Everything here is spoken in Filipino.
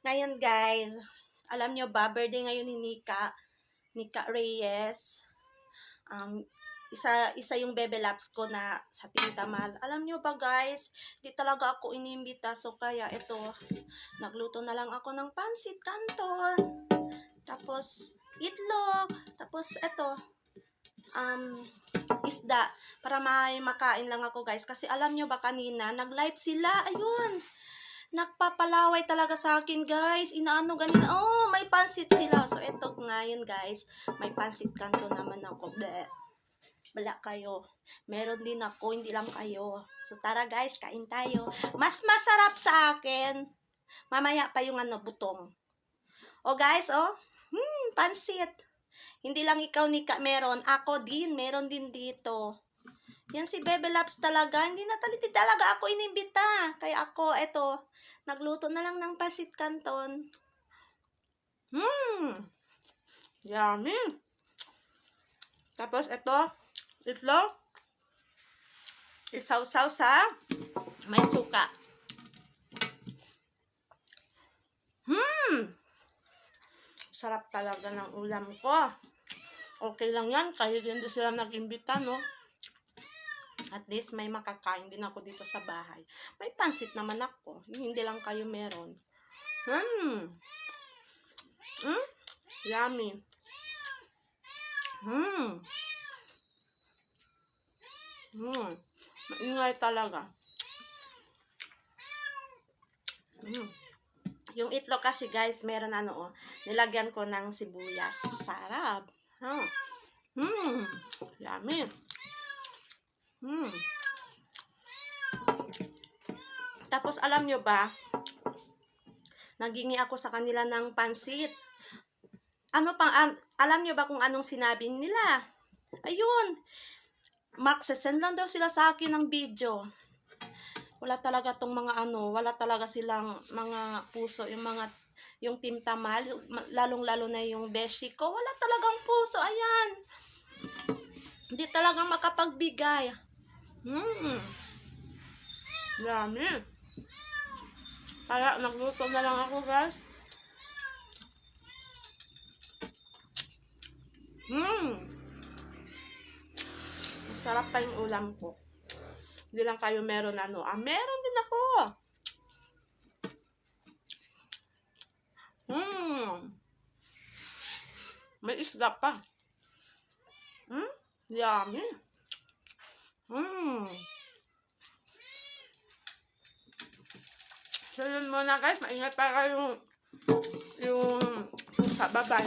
Ngayon guys, alam nyo ba, birthday ngayon ni Nika Reyes. Isa yung Bebe Labs ko na sa Tintamal. Alam nyo ba guys, di talaga ako inimbita. So kaya ito, nagluto na lang ako ng pansit canton. Tapos itlog. Tapos ito, isda. Para may makain lang ako guys. Kasi alam nyo ba kanina, nag-live sila. Ayun. Nagpapalaway talaga sa akin guys. Inaano ganina. Oh, may pansit sila. So ito ngayon guys, may pansit canton naman ako. Bleh. Wala kayo. Meron din ako, hindi lang kayo. So tara guys, kain tayo. Mas masarap sa akin. Mamaya pa yung butong. O guys, pansit. Hindi lang ikaw Nika meron. Ako din, meron din dito. Yan si Bebe Labs talaga. Hindi talaga ako inimbita. Kaya ako, eto, nagluto na lang ng pansit canton. Yummy. Tapos ito, itlog. Isaw-saw sa may suka. Sarap talaga ng ulam ko. Okay lang yan. Kayo din sila nag-imbita, no? At least may makakain din ako dito sa bahay. May pansit naman ako. Hindi lang kayo meron. Yummy. Maingay talaga. Yung itlog kasi guys, meron nilagyan ko ng sibuyas. Sarap. Yummy. Tapos alam nyo ba, nagingi ako sa kanila ng pansit. Alam nyo ba kung anong sinabi nila? Ayun, magsasend lang daw sila sa akin ng video. Wala talaga tong wala talaga silang mga puso, yung Team Tamal, lalong-lalo na yung beshi ko. Wala talagang puso, ayan. Hindi talagang makapagbigay. Yummy. Kaya nagluto na lang ako guys. Masarap pa yung ulam ko. Hindi lang kayo meron meron din ako. May isda pa. Yummy. So yun muna guys, maingat pa kayo yung sa babay.